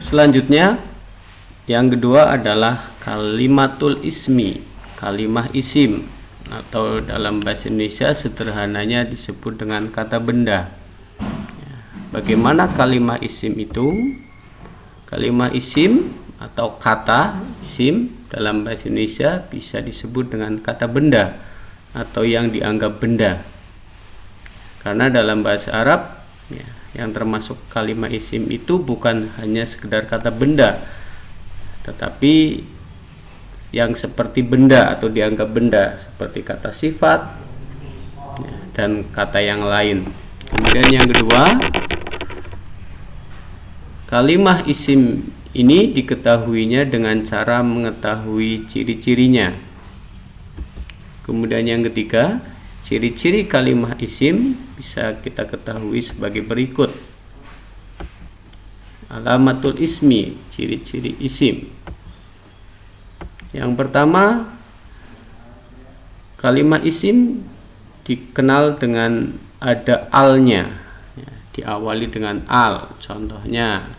Selanjutnya yang kedua adalah kalimatul ismi, kalimah isim, atau dalam bahasa Indonesia sederhananya disebut dengan kata benda. Bagaimana kalimah isim itu? Kalimah isim atau kata isim dalam bahasa Indonesia bisa disebut dengan kata benda atau yang dianggap benda. Karena dalam bahasa Arab yang termasuk kalimah isim itu bukan hanya sekedar kata benda, tetapi yang seperti benda atau dianggap benda, seperti kata sifat dan kata yang lain. Kemudian yang kedua, kalimah isim ini diketahuinya dengan cara mengetahui ciri-cirinya. Kemudian yang ketiga, ciri-ciri kalimah isim bisa kita ketahui sebagai berikut. Alamatul ismi, ciri-ciri isim. Yang pertama, kalimah isim dikenal dengan ada alnya, diawali dengan al. Contohnya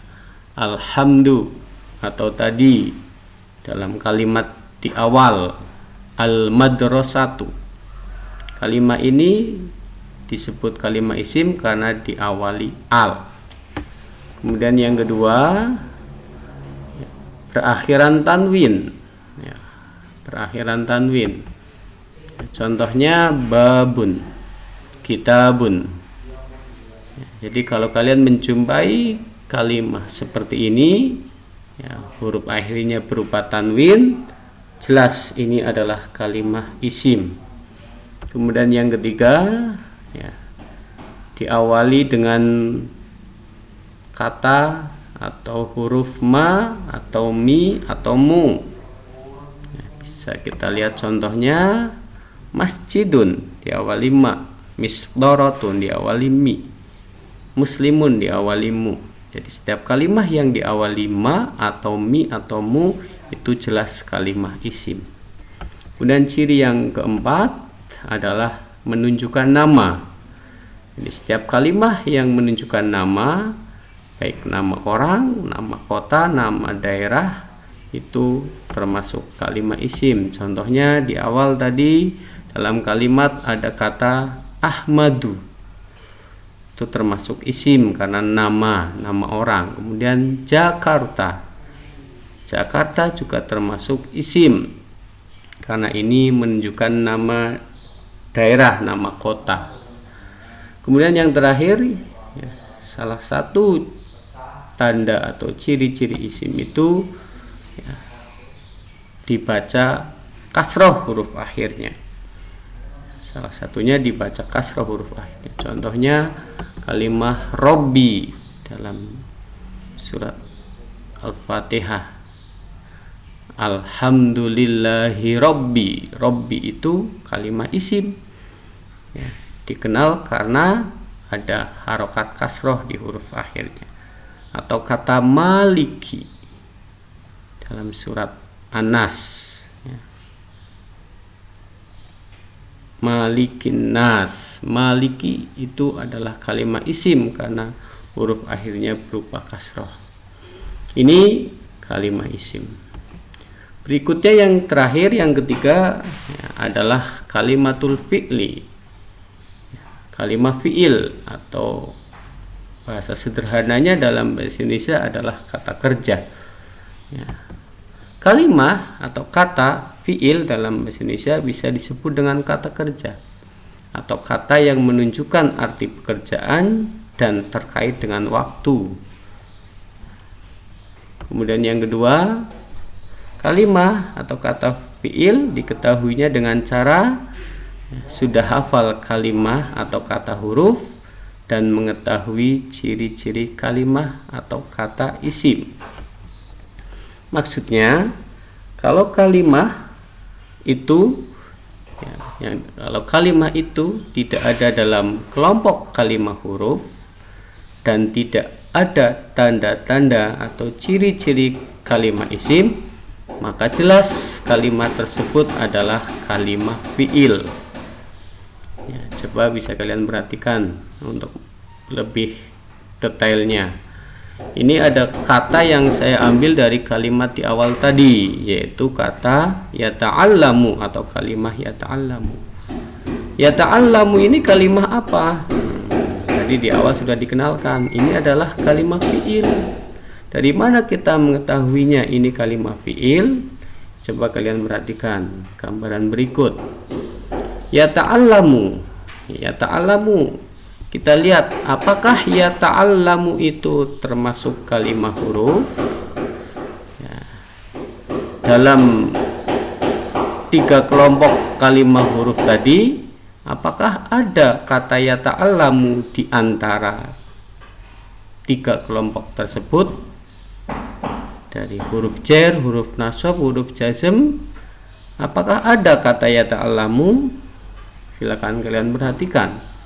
alhamdu, atau tadi dalam kalimat di awal al-madrasatu. Kalimat ini disebut kalimah isim karena diawali al. Kemudian yang kedua, berakhiran tanwin, berakhiran tanwin. Contohnya babun, kitabun. Jadi kalau kalian menjumpai kalimah seperti ini, huruf akhirnya berupa tanwin, jelas ini adalah kalimah isim. Kemudian yang ketiga, diawali dengan kata atau huruf ma atau mi atau mu. Bisa kita lihat contohnya, masjidun diawali ma, misdaratun diawali mi, muslimun diawali mu. Jadi setiap kalimah yang diawali ma atau mi atau mu itu jelas kalimah isim. Kemudian ciri yang keempat adalah menunjukkan nama. Jadi setiap kalimah yang menunjukkan nama, baik nama orang, nama kota, nama daerah, itu termasuk kalimah isim. Contohnya di awal tadi dalam kalimat ada kata Ahmadu, itu termasuk isim karena nama orang. Kemudian Jakarta, Jakarta juga termasuk isim karena ini menunjukkan nama daerah, nama kota. Kemudian yang terakhir, salah satu tanda atau ciri-ciri isim itu dibaca kasroh huruf akhirnya. Salah satunya dibaca kasroh huruf akhirnya. Contohnya kalimah Robbi dalam surat Al-Fatihah. Alhamdulillahi Robbi. Robbi itu kalimah isim, dikenal karena ada harokat kasroh di huruf akhirnya. Atau kata maliki dalam surat An-Nas, malikin nas. Maliki itu adalah kalimat isim karena huruf akhirnya berupa kasroh. Ini kalimat isim. Berikutnya yang terakhir, yang ketiga, adalah kalimatul fi'li, kalimat fi'il, atau bahasa sederhananya dalam bahasa Indonesia adalah kata kerja. Kalimah atau kata fi'il dalam bahasa Indonesia bisa disebut dengan kata kerja atau kata yang menunjukkan arti pekerjaan dan terkait dengan waktu. Kemudian yang kedua, kalimah atau kata fi'il diketahuinya dengan cara sudah hafal kalimah atau kata huruf dan mengetahui ciri-ciri kalimah atau kata isim. Maksudnya, kalau kalimah itu tidak ada dalam kelompok kalimah huruf dan tidak ada tanda-tanda atau ciri-ciri kalimah isim, maka jelas kalimat tersebut adalah kalimah fi'il. Coba bisa kalian perhatikan untuk lebih detailnya. Ini ada kata yang saya ambil dari kalimat di awal tadi, yaitu kata yata'allamu atau kalimah yata'allamu. Yata'allamu ini kalimah apa? Tadi di awal sudah dikenalkan, ini adalah kalimah fi'il. Dari mana kita mengetahuinya ini kalimah fi'il? Coba kalian perhatikan gambaran berikut. Yata'allamu, yata'allamu. Kita lihat apakah yata'allamu itu termasuk kalimah huruf ya. Dalam 3 kelompok kalimah huruf tadi, apakah ada kata yata'allamu di antara 3 kelompok tersebut? Dari huruf jar, huruf nasab, huruf jazm, apakah ada kata yata'allamu? Silakan kalian perhatikan.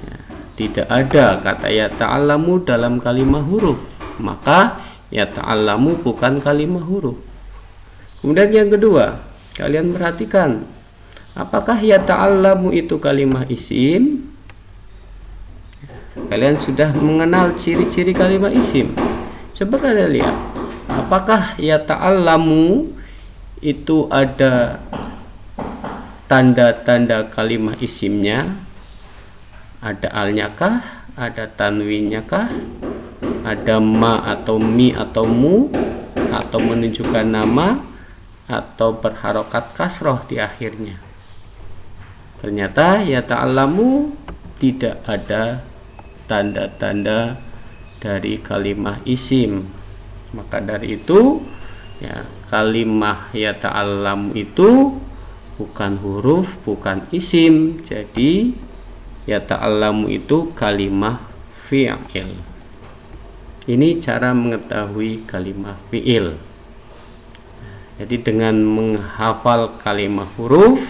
Ya, tidak ada kata yata'allamu dalam kalimah huruf, maka yata'allamu bukan kalimah huruf. Kemudian yang kedua, kalian perhatikan, apakah yata'allamu itu kalimah isim? Kalian sudah mengenal ciri-ciri kalimah isim. Coba kalian lihat, apakah yata'allamu itu ada tanda-tanda kalimah isimnya? Ada alnya kah? Ada tanwinnya kah? Ada ma atau mi atau mu, atau menunjukkan nama, atau berharokat kasroh di akhirnya? Ternyata yata'allamu tidak ada tanda-tanda dari kalimah isim. Maka dari itu ya, kalimah yata'allamu itu bukan huruf, bukan isim. Jadi yata'allamu itu kalimah fi'il. Ini cara mengetahui kalimah fi'il. Jadi dengan menghafal kalimah huruf,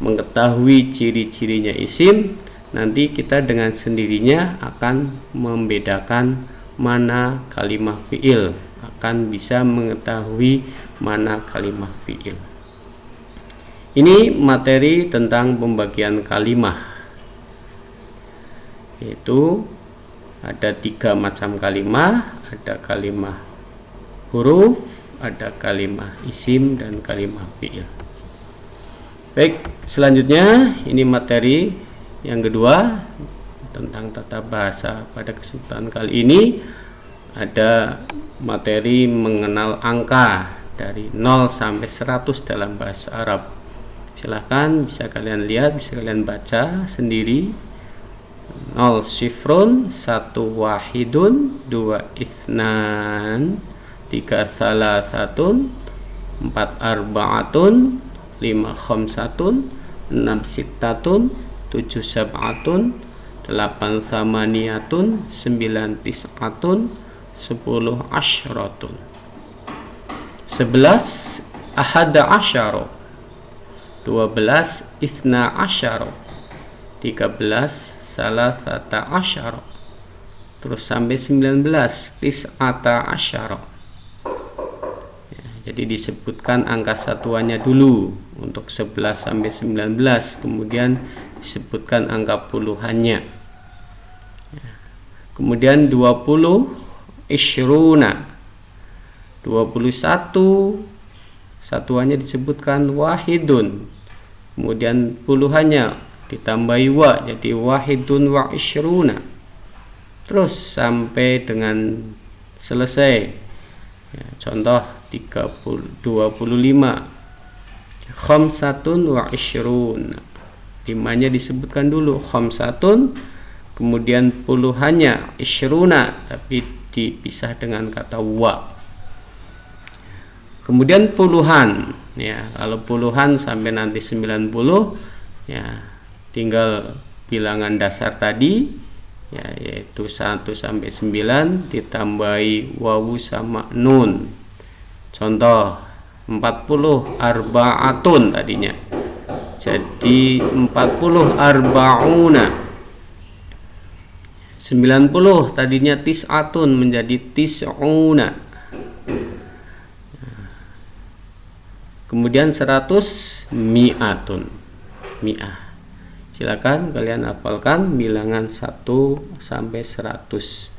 mengetahui ciri-cirinya isim, nanti kita dengan sendirinya akan membedakan mana kalimah fi'il, akan bisa mengetahui mana kalimah fi'il. Ini materi tentang pembagian kalimah, yaitu ada 3 macam kalimah, ada kalimah huruf, ada kalimah isim, dan kalimah fi'il. Baik, selanjutnya ini materi yang kedua tentang tata bahasa. Pada kesempatan kali ini ada materi mengenal angka dari 0 sampai 100 dalam bahasa Arab. Silahkan, bisa kalian lihat, bisa kalian baca sendiri. 0 sifrun, 1 wahidun, 2 isnan, 3 salasatun, 4 arba'atun, 5 khamsatun, 6 sittatun, 7 sab'atun, 8 samaniyatun, 9 tis'atun, 10 asyratun, 11 ahada asyara, 12 isna asyara, 13 salasata asyara, terus sampai 19 tis'ata asyara. Ya, jadi disebutkan angka satuannya dulu untuk 11 sampai 19, kemudian disebutkan angka puluhannya. Ya. Kemudian 20 isyruna, 21 satuannya disebutkan wahidun, kemudian puluhannya ditambahi wa, jadi wahidun wa isyruna, terus sampai dengan selesai. Ya, contoh 25 khamsatun wa isyruna, 5-nya disebutkan dulu khamsatun, kemudian puluhannya isyruna, tapi dipisah dengan kata wa. Kemudian puluhan, ya, kalau puluhan sampai nanti 90, ya tinggal bilangan dasar tadi, ya, yaitu 1 sampai 9 ditambahi wawu sama nun. Contoh 40 arba'atun tadinya, jadi 40 arba'una. 90 tadinya tis'atun menjadi tis'una. Kemudian 100 mi'atun, mi'ah. Silakan kalian hafalkan bilangan 1 sampai 100.